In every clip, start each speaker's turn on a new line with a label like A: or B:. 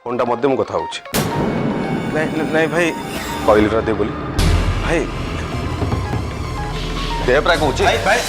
A: फोनटा मत दे, मु कथा होछि। नहीं नहीं भाई कहली दे बोली भाई दे प्राय कहूँ भाई भाई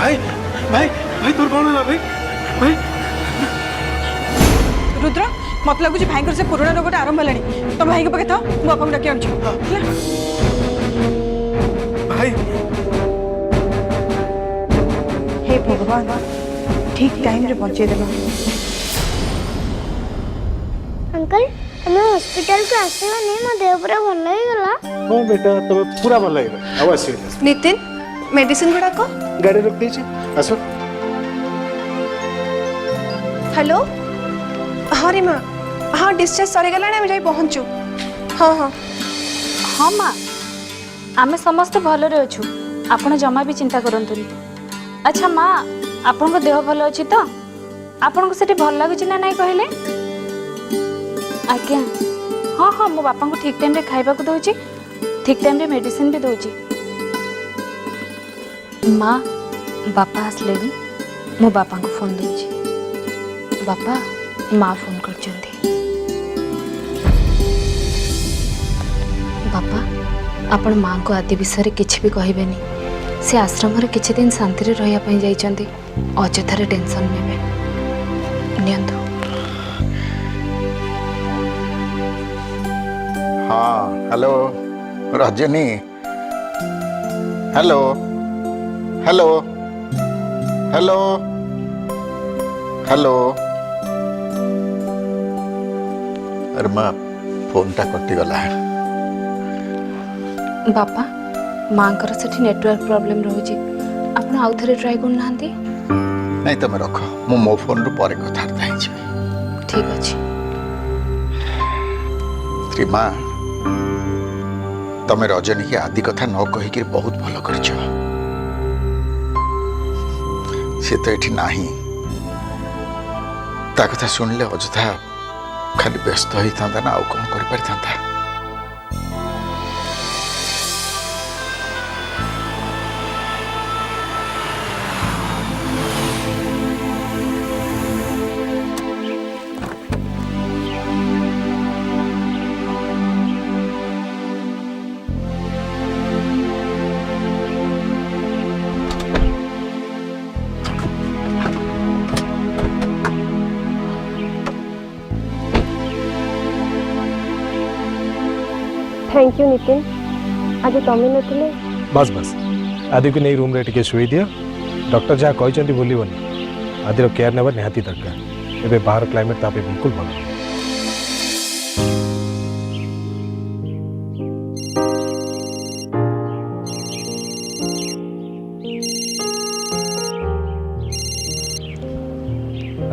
A: भाई भाई भाई तोर कौन है भाई भाई
B: रुद्र मत लगुच भाई से पुराना रोगटा आरंभ है तुम भाई के पाखे था मु बापा को डाकी आनी
A: भाई
B: हे भगवान ठीक टाइम रे पहुंचे देलो
C: अंकल हमें हॉस्पिटल को आसीबा नहीं मो देह पूरा भल हो गला।
D: हां बेटा तब पूरा भल लागला अब आसी
B: नितिन मेडिसिन गुडा को
D: गाड़ी रख दीजिए आसो।
E: हेलो हाँ रे माँ हाँ डिस्चार्ज सरी गला आम जाई पहुँचु हाँ हाँ
F: हाँ माँ आमे समस्ते भलरे अच्छु आपण जमा भी चिंता करंतुनी। अच्छा माँ आपण को देह भल अच्छी तो आपण को सेठी भल लागुची ना नहीं कहले आज्ञा हाँ हाँ मो बापा को ठीक टाइम रे खाइबा को दउची ठीक टाइम रे मेडिसिन भी दउची। माँ बापा आसले भी मो बापा को फोन दूची बापा माँ फोन कर बापा आपण माँ को आदि विषय किछि भी कहबेनी से आश्रम रे किछि दिन शांति रे रहिया पई जाइचंती अजथारे टेंशन नेबे नियंतु।
G: हाँ hello Rajni hello hello hello hello अरे माँ फोन टा कटिगला
F: बापा माँ से नेटवर्क प्रॉब्लम रोची आपण आउ थरे ट्राई कर नांती
G: नहीं तुम रख मु मो फोन रु परे कथार्ता है
F: ठीक अछि।
G: श्रीमा तमे रजनी की आदि कथा न कहिक बहुत भल कर सी तो ये नाही ता कथा सुनले अजथा खाली व्यस्त होता ना आउ कौन कर पारि।
C: थैंक यू नितिन आज तमें नथिले
D: बस बस आदि को नहीं रूम रे टिके शुई दियो डॉक्टर जहाँ कहते बोलबनी आदि केयर नेबा निहाती दरकार एबे बाहर क्लाइमेट तापे बिल्कुल भल।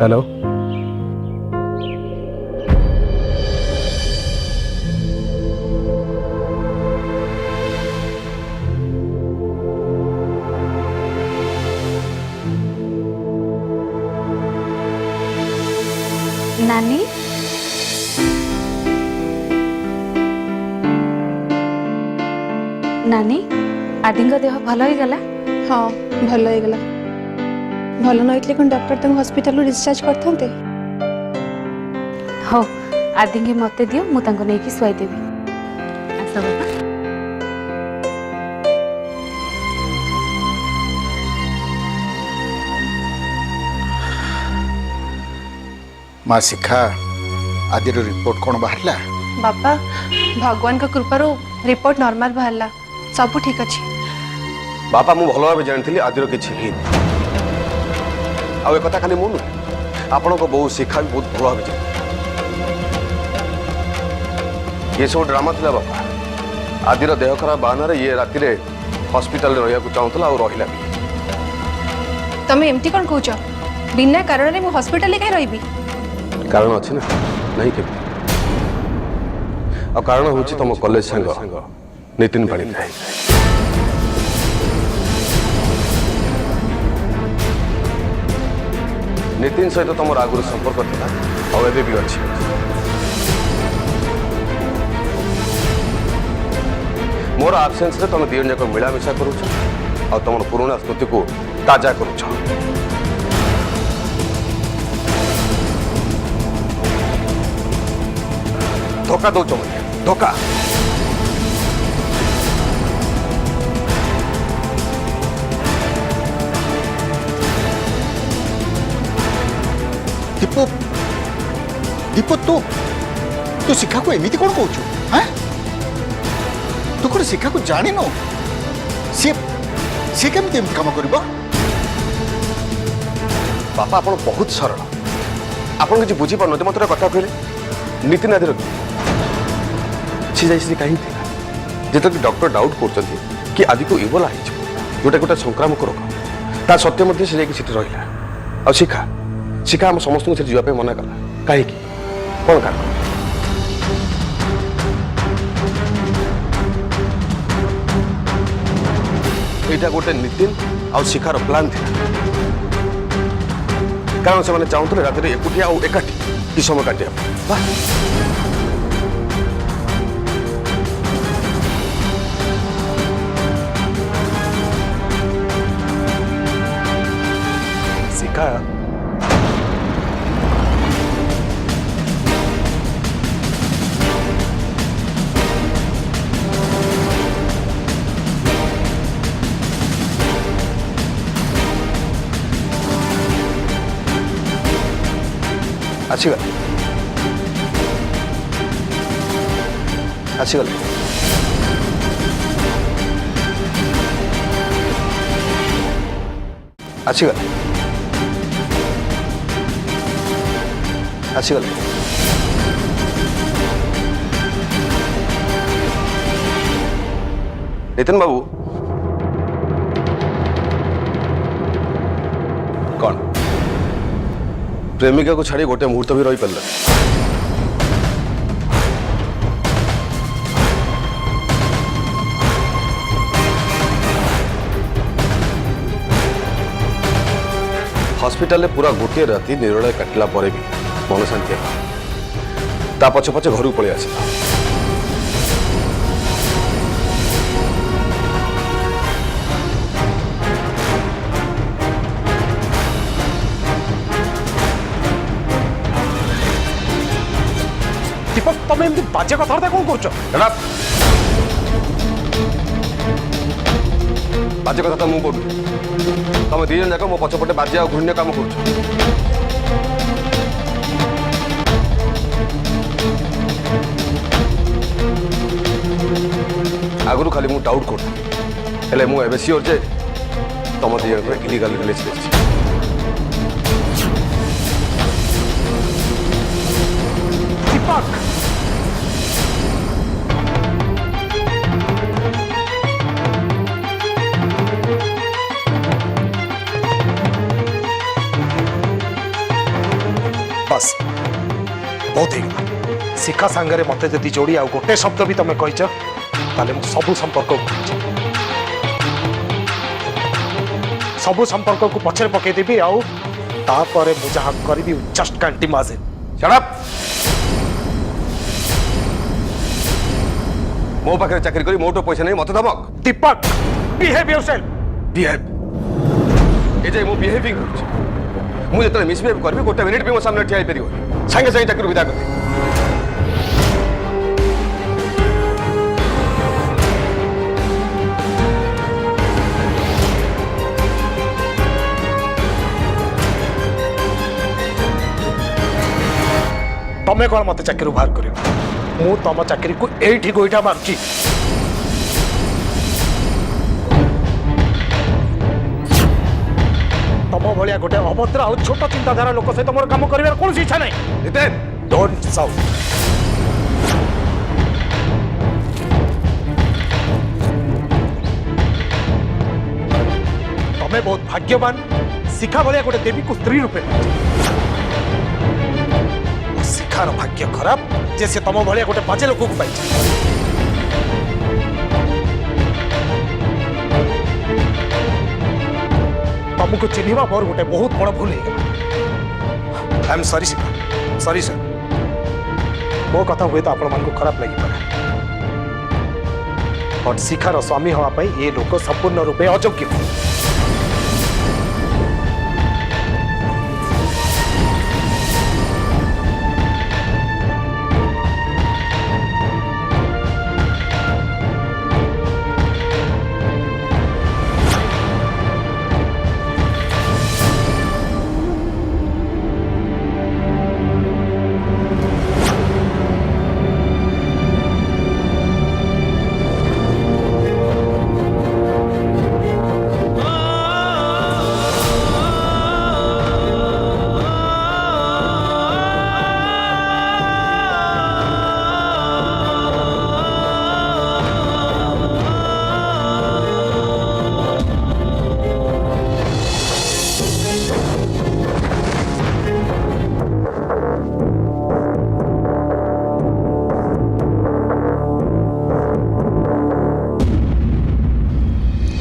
D: हेलो
F: नानी नानी आदि देह भल हो गला
E: हाँ भल हो गला भल नई कौन डॉक्टर तुम हॉस्पिटल डिस्चार्ज करते
F: हो आदि के मते दियो मु तांको नै कि सुआई देबी आसा बाबा।
G: माँ शिखा आदि रिपोर्ट कौन बाहरला
E: बापा भगवान का कृपार रिपोर्ट नॉर्मल बाहरला सब ठीक अच्छे।
A: बापा मु भल भाव जानी आदिर किसी ही आ कथा खाली मु आपण को बहु शिखा भी बहुत भल भाव जानी ये सब ड्रामा था बापा आदिर देह खराब बाहाना ये राति हॉस्पिटल रहा चाहूला और रहा भी
E: तमे एमती कौन कौच बिना कारण मु हॉस्पिटल कहीं रही
A: कारण अच्छी ना नहीं के कारण हूँ तुम कॉलेज सांग नितिन पाणिग्राही नितिन सहित तुम आगुरी संपर्क था और भी अच्छी मोर आबसेन्स तुम दी जाक मिलामिशा करुच और तुम पुराणा स्मृति को ताजा करुच धोखा दौच मत धोखा
G: दीपू दीपू तू तू शिखा को एमती कौन कौच हाँ तू कौन शिखा को जानी नो सी केमती एमती काम कर
A: बापा आप बहुत सरल आप किसी बुझीपार मत कथा कहले नितिन आदि सी कहीं जिते डॉक्टर डाउट कर कि आदि को इबोला जोटा गोटे संक्रामक रोग ता सत्य से रहा आ शिखा शिखा आम समस्त जावाई मना कला कहीं कौन कारण यहाँ गोटे नितिन आ शिखार प्लान था कारण से चाहते राति एकुटिया और एकाठी कि समय काटा
D: शिखा
A: अच्छी गल अच्छी गल अच्छी गल अच्छी गल नितिन बाबू कौन प्रेमिका को छाड़ी गोटे मुहूर्त भी रही पारा हॉस्पिटल पूरा गोटे राति निरोला काटला भी मन शांति ता पछे पछे घर पलि आसिला
D: दीपक तुम एमती बाजे कथा कौन कर
A: बाजे कथा मुझे करूँ तुम दी जन जाक मो पछपटे बाजे आ घूर्ण्य काम कर आगु खाली मुझे डाउट कर मुझे सियोर जे तुम दी जन इलिगाल रिलेशनशिप
D: दीपक बस बहुत ही शिखा सांगरे मत जदि जोड़ी आ गोटे शब्द भी तुम कहीच सबू संपर्क को पछरे पकईदेवी आउे मुझे जहाँ करी just can't imagine
A: shut up मो पाखे चाकरी करी मोटो पैसा नहीं मत धमक
D: दीपक बिहेव योरसेल्फ
A: बिहेव ए जे मो बिहेविंग मुझे जो मिसबिहेव करी गोटे मिनिट भी मो सामने ठिया पार सागे सागे चाकरी विदा कर
D: तमें कौन मत चाकरी बाहर कर मु तुम चाकरी को एठी गोईठा मारुची तम भाया गोटे अभद्र आ छोट चिंताधारा लोक सहित मोर काम कर कौन इच्छा नहीं डोंट साउट तमें बहुत भाग्यवान शिखा भाया गोटे देवी को स्त्री रूपे शिखार भाग्य खराब जे से तुम भाया गोटे बाजे लोक को पाई तुमको चिन्हवा मोर गोटे बहुत बड़ भूल हो I am sorry Shikha sorry sir मो कथा हुए तो आपण को खराब लगी पारे बट शिखार स्वामी हवाई ये लोक संपूर्ण रूपे अयोग्य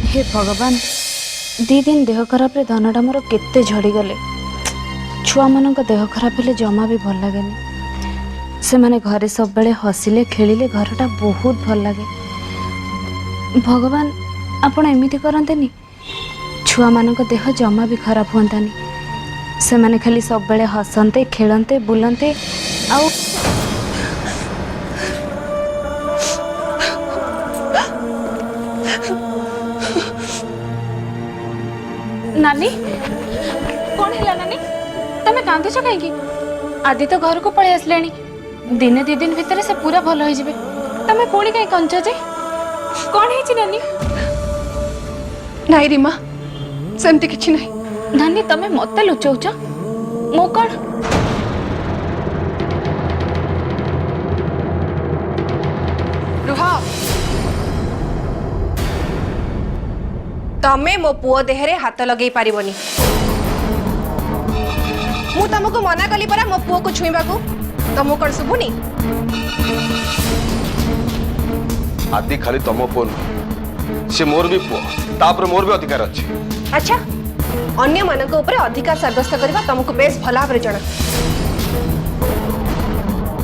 F: हे भगवान दी दिन देह खराब रे धनटा मोर केते झड़ी गले छुआ मान देह खराब हेले जमा भी भल लगे से माने घरे सब बेले हसिले खेलिले घरटा बहुत भल लगे भगवान आपण एमिति करंतेनी छुआ मान देह जमा भी खराब होंतानी से माने खाली सब बेले हसंते खेलंते बुलंते आउ नानी कौन है नानी तमें कांदुच कहीं आदि तो घर को पलि आसले दिने दी दिन भितर से पूरा भल हो जाए तमें पुणी कहीं कंच जे कौन है नानी
E: नाई रीमा सेमती किछि नहीं
F: नानी तमें मत लुचौच मो कौन
E: रुह तमे मो पुओ देहरे हाथ लगे पारिबनी मु तुमको मना कली परा मो पुओ को छुईबा को तुमको कौन शुभुनी
A: आदि खाली तुम पुओ नुह से मोर भी पुओ तापर मोर भी अधिकार अच्छे
E: अच्छा अन्य मानक ऊपर अधिकार साब्यस्त करबा तुमको बेस भला भाव जणा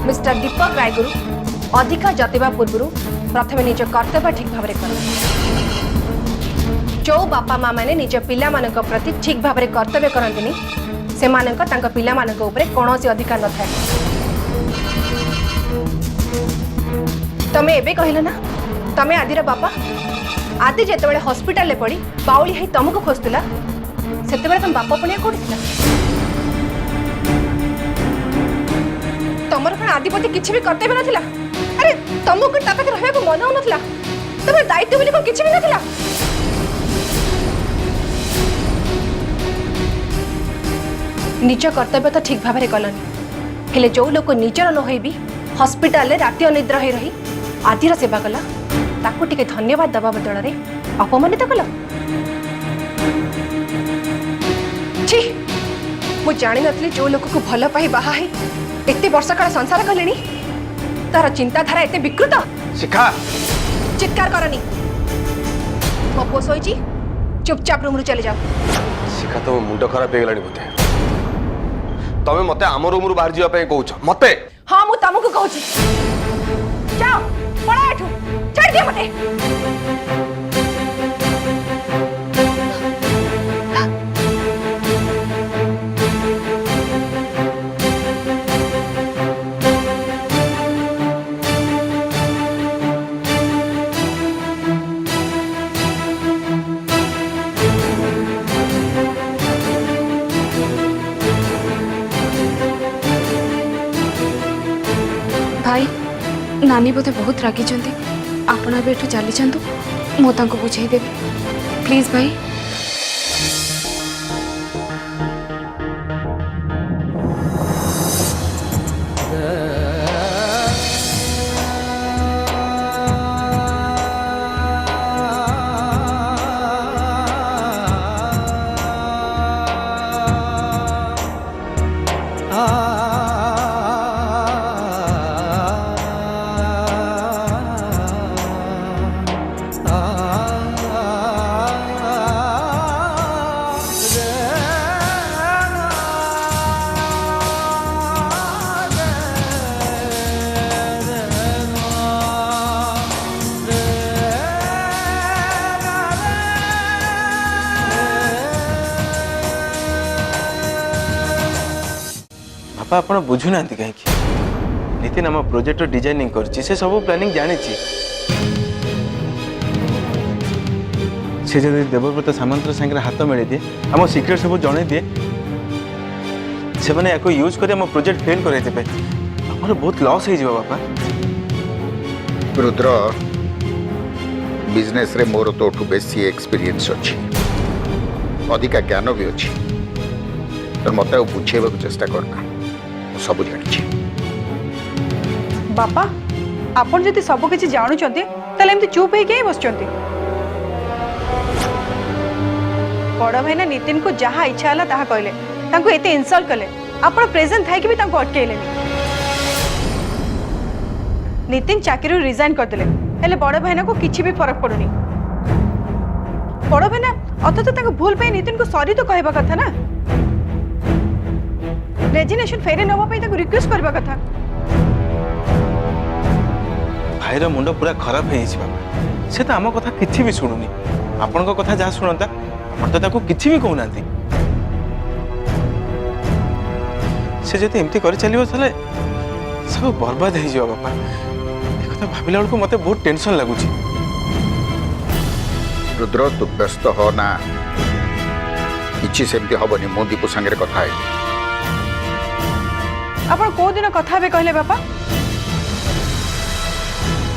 E: मिस्टर दीपक रायगुरु अधिकार जतेबा पूर्व प्रथम निज कर्तव्य ठीक भाव कर जो बापा माँ मैंने निज पिला मानक प्रति ठीक भाव में कर्तव्य करंतिनी से मानक तांका पिला मानक ऊपर कौनसी अधिकार न थाए तमे एबे कहले ना तमे आदिर बापा आदि जेतेबेले हॉस्पिटल ले पड़ी बाउली है तुमको खोजला सेतेबेले तुम बापा पुनिया कोठिला तमर कण आदिपति किछि भी कर्तव्य नथिला अरे तुमको तापे रहबे को मन होनथिला तमर दायित्व बोली को किछि भी नथिला निज कर्तव्य तो ठीक भाव में कलनी हेले जो लोक निजर न हो भी हॉस्पिटल राति अनिद्रा हो रही आदिर सेवा कला ताकू टिके धन्यवाद दबा बदल में अपमानित कल छी मु जानी नथली जो लोक को भल पाई बाहा है एते वर्ष काल संसार कलेनी तार चिंताधारा एते विकृत
A: शिखा
E: चित्कार करनी मो पुओ सोईची चुपचाप रूम रु चले जाओ
A: शिखा तो मुंड खराब हो गलानी बोधे तमें मते आम रूम रु बाहर जावाई कहूछ मते
E: हाँ मु तुमको कहूँ जाओ पड़ा एठू छाड़ दिया मते
F: भाई नानी बोधे बहुत रागी आपण भी एठू चली जातु मुझे बुझेदेवी प्लीज भाई
H: बापा आपण बुझुना कहीं नितिन आम प्रोजेक्ट डिजाइनिंग कर सब प्लानिंग जानी से जब देवव्रत सामंतर सागर हाथ मिले दिए आम सिक्रेट सब जन दिए से मैंने यूज कर प्रोजेक्ट फेल कर बहुत लॉस हो बापा।
G: रुद्र बिजनेस रे मोर तो बेसी एक्सपीरियंस अच्छी अधिका ज्ञान भी अच्छी तो मत बुझेबा चेष्टा करना सब जानी
B: बापा आपण जदि सब किछि जानुचंती तले एमती चुप हे के बसचंती बड़ भाई ना नितिन को जहाँ इच्छा हला ताहा कहले तांको एते इनसल्ट कले आपण प्रेजेंट थाई कि भी तांको अटकेले नितिन चाकरी रिजाइन कर देले हेले बड़ भाई ना को किछि भी फरक पड़ुनी बड़ भाई ना अथच तांको भूल पे नितिन को सॉरी तो कहबा कथा ना रेजिग्नेशन फेरे नवा पे तांको रिक्वेस्ट करबा कथा।
H: भाईर मुंड पूरा खराब है बाबा से तो आम कथा किसी भी शुणुनी आपण कथा जहाँ शुणता आप तो किसी भी कहना से जब एमती कर चलो सब बर्बाद हो बापा एक कथा भाविला बेलू मत बहुत टेंशन लगुच।
G: रुद्र तू व्यस्त हो ना किसी सेमती हबनी मो दीपू सांगे कथा है
B: आपण को दिन कथा बे कहले बापा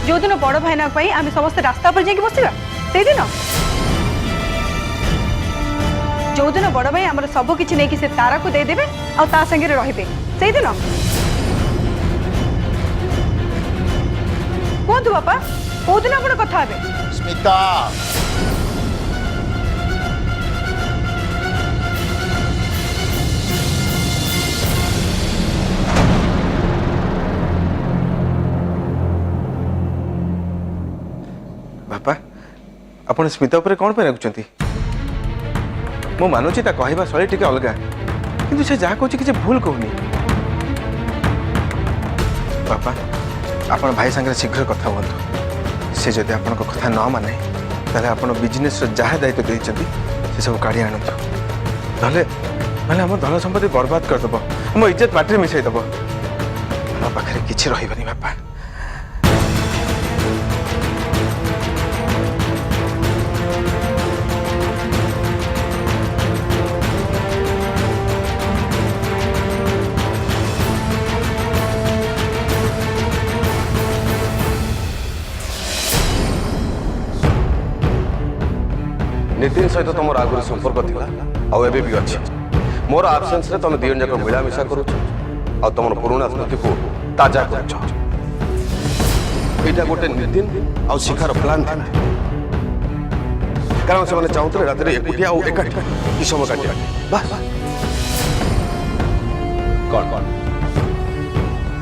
B: जो दिन बड़ भाईना आम समस्त रास्ता पर जाकि बसवा से दिन जो दिन बड़ भाई आमर सब किछि नहीं कि से तारा को दे देबे आ ता संगे रहिबे से दिन कोंतु बापा को दिन आपण कथा हेबे
G: स्मिता
H: बापा आपण स्मिता उपर कौन पे रखुंट मु मानुची ता कहवा शैली टिके अलग किंतु से जहाँ कहूँ किसी भूल कहूनी बापा आपण भाई सांगे शीघ्र कथा हूँ से जदि आपण कथा न माने ताले आपण बिजनेस जहाँ दायित्व देइछंती से सब काढ़ी आणतु ना आम धन संपत्ति बर्बाद करदेव आम इज्जत माटी मिसईदेव आम पाखे किसी रही बापा।
A: नितिन सहित तुम आगुरी संपर्क थिला आउ एबे भी अछि मोर आब्सेंस रे तुम दियन जाक मिलामिशा करूछ आ तुम पुराना स्मृति को ताजा करूछ एटा गोटे नितिन आउ शिखार प्लान था कारण से माने चाहूतले रात रे एकुटिया आउ एकाठी कि समय काटिया बस कौन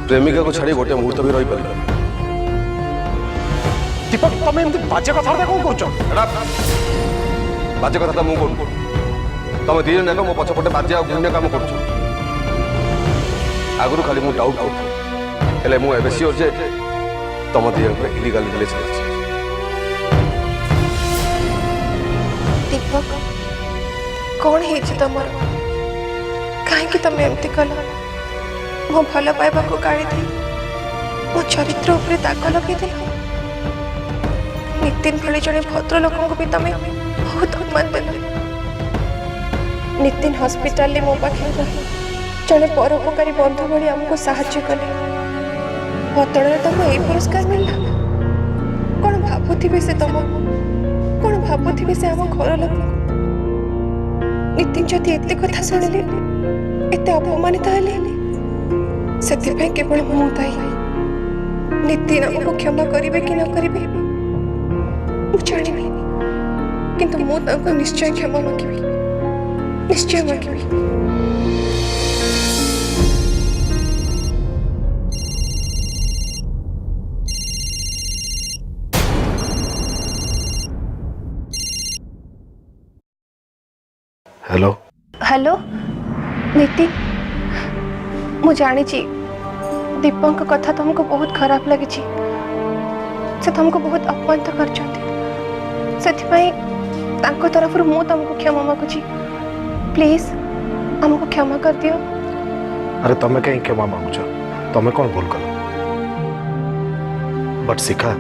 A: प्रेमिका को छाड़ी गोटे मुहूर्त भी रही पारे
D: दीपक तुम एमती बाजे कथा कौन कर
A: बाजे कथा मुझे करूँ तुम दी जन मो पछपटे बाजे आगे कम कर आगु खाली मुझे डाउट करूँ मुझे सियोर जे तुम दी जन इलिगाल रिलेशन
E: दीपक कौन है तुम कहीं तुम एमती कल मो भल पाइबा को गाड़ी दे मो चरित्र उपरे दाग लगे नितिन भले जड़े भद्र लोक भी तुम बहुत अपमान देल नितिन हॉस्पिटल मो पाखे रही जड़े परोपकारी बंधु भाई आमको साहाय्य कले बदल तुम ये पुरस्कार मिलला कौन भावुवे से तुम कौन भावुवे से आम घर लोक नितिन जदि एत कथा शुणिले एत अपमानित हेले से केवल मु दायी नितिन आमको क्षमा करेंगे कि न करेंगे जानी किंतु मु तांको निश्चय क्षमा मांगी निश्चय मांगी।
A: हेलो
E: हेलो नितिन मु जानी दीपक कथा तुमको बहुत खराब लगी से तुमको बहुत अपमान कर तरफ मु तुमको क्षमा मागुची प्लीज हमको क्षमा कर दियो
D: अरे तुम्हें कहीं क्षमा मांगुच तुम्हें कौन भूल कल बट शिखा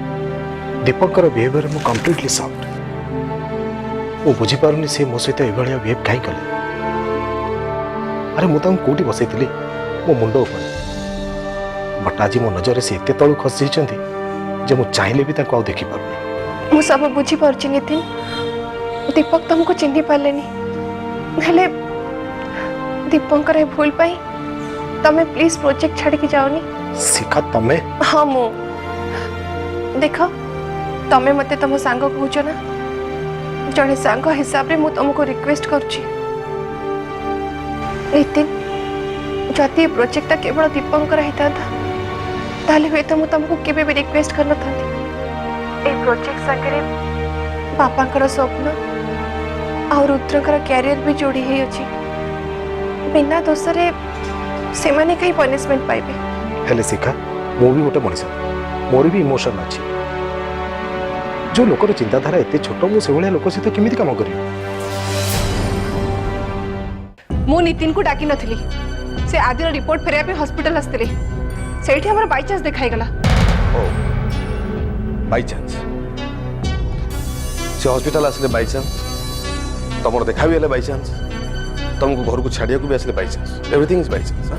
D: दीपकर बिहेवियर मु कंप्लीटली सॉफ्ट वो बुझी पारुनी से मो सहित एभलिया बिहेव कहीं कले अरे मु तांको कोठी बसई मो मुंड ऊपर बट आज मो नजर से एते तळु खसी जाइछंती जे मु चाहिले भी ताको आ देखि पारुनी
E: मु सब बुझी पारुछि नितिन दीपक तुमको चिन्ह पालेनी हेले दीपंकर ए भूल पाई तमे प्लीज प्रोजेक्ट छाड़ के जाओनी
D: शिखा तमे
E: हाँ मु देख तमे मते तुम सांग कहूच ना जड़े सांग हिसाब रे मु तुमको रिक्वेस्ट करुछि नितिन जदि प्रोजेक्ट केवल दीपंकर होता ताले हुए तो मु तुमको केबे भी रिक्वेस्ट करना था ए प्रोजेक्ट संगे बापांकर स्वप्न और रुद्रकर कैरियर भी जोड़ी ही अछि बिना दोष रे से माने कहीं पनिशमेंट पाइबे
D: हेले शिखा मु भी गोटे मनीष मोर भी इमोशन अच्छी जो लोकर चिंताधारा एते छोट मु से भलिया लोक सहित केमिति काम करी
E: मु नितिन को डाकी नथिली से आदिर रिपोर्ट फेरिया पे हॉस्पिटल आस्तिले सेठी हमर बाय चांस देखाई गला
A: ओ बाय चांस से हॉस्पिटल आसले बाय चांस तुम देखा भी बाय चांस तुमको घर को छाड़िया भी आसले by chance everything is by chance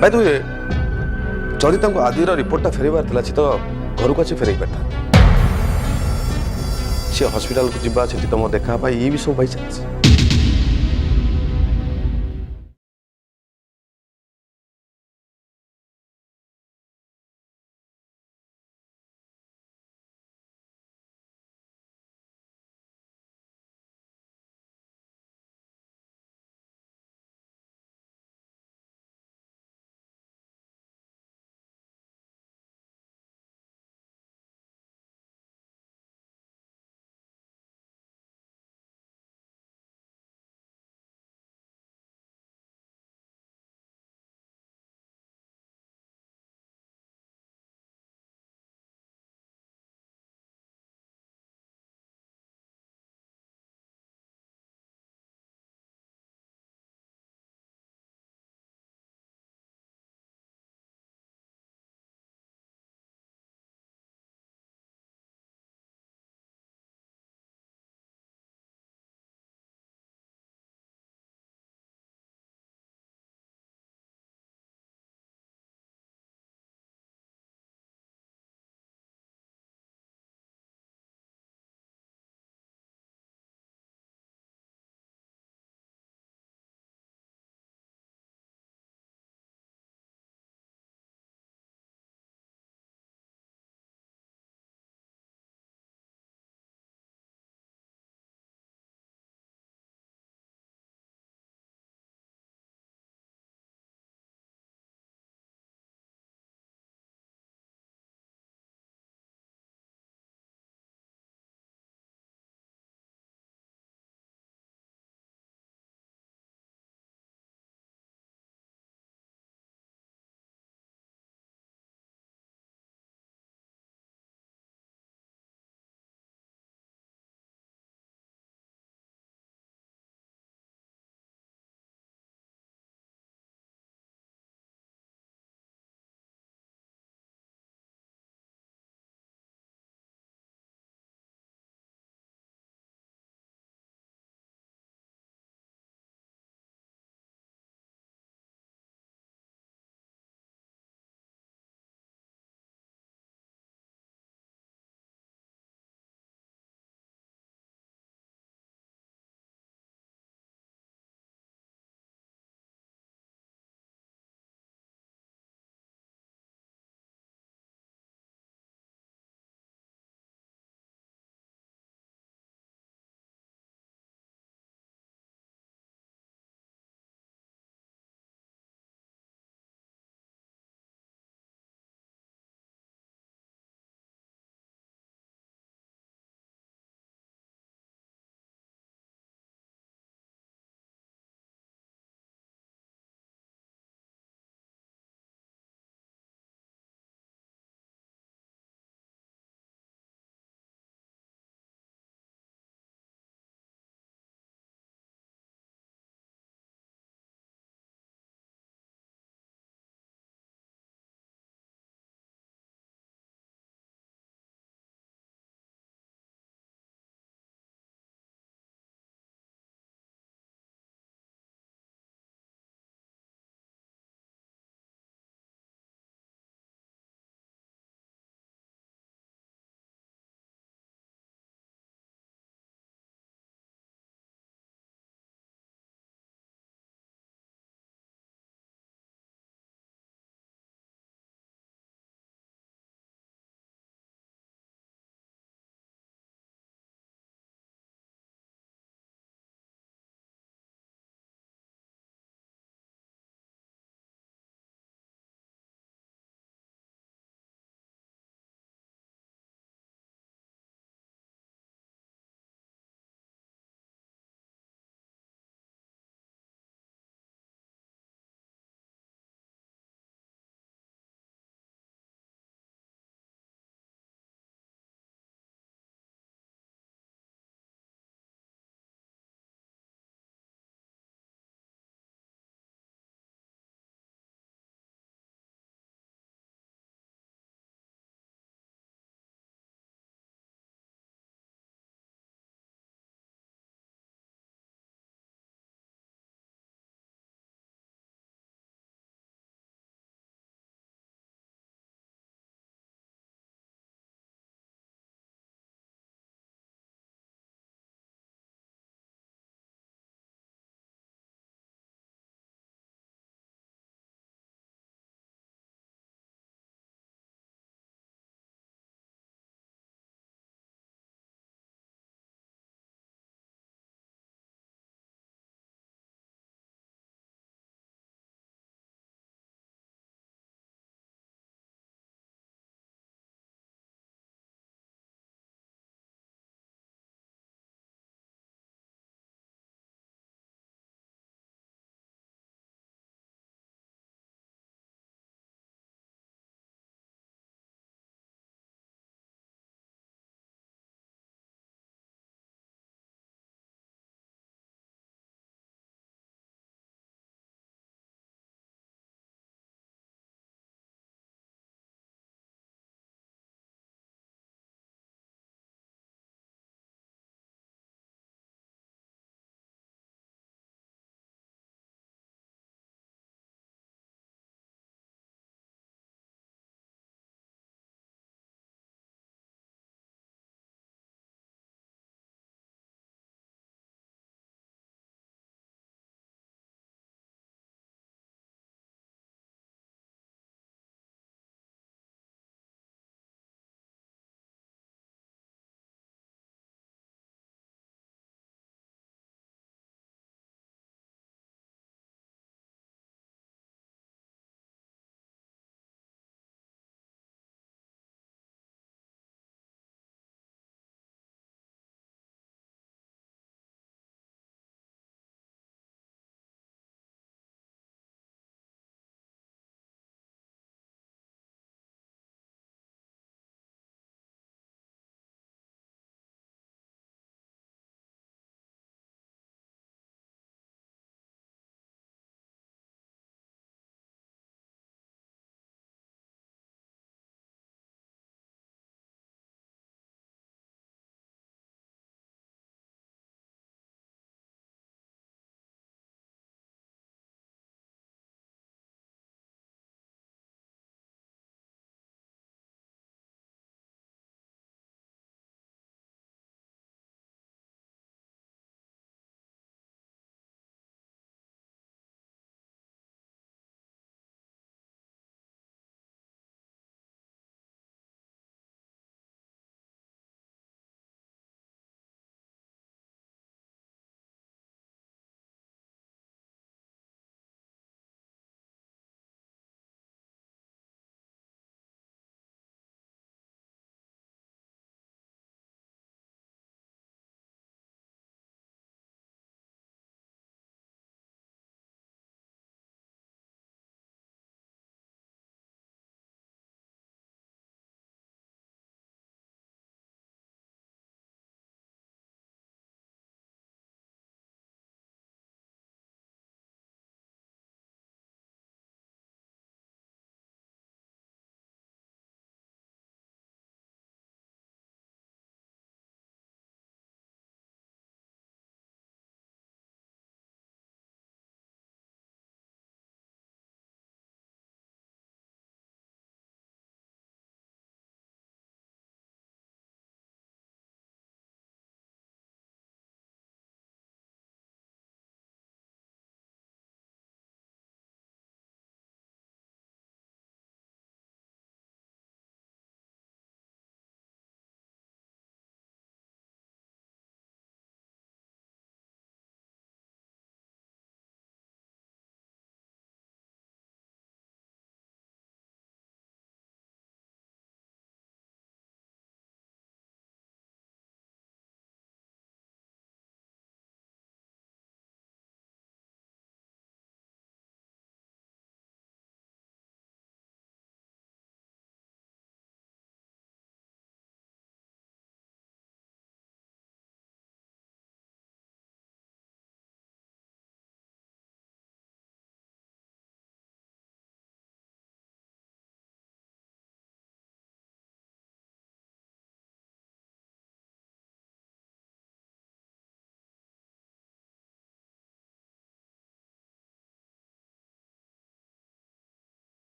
A: भाई तू जदि तुमको आदिर रिपोर्टा फेरबार था तो घर को आसी फेर पार्था सी हॉस्पिटल को जीवा तुम देखा ये भी सब बाय चांस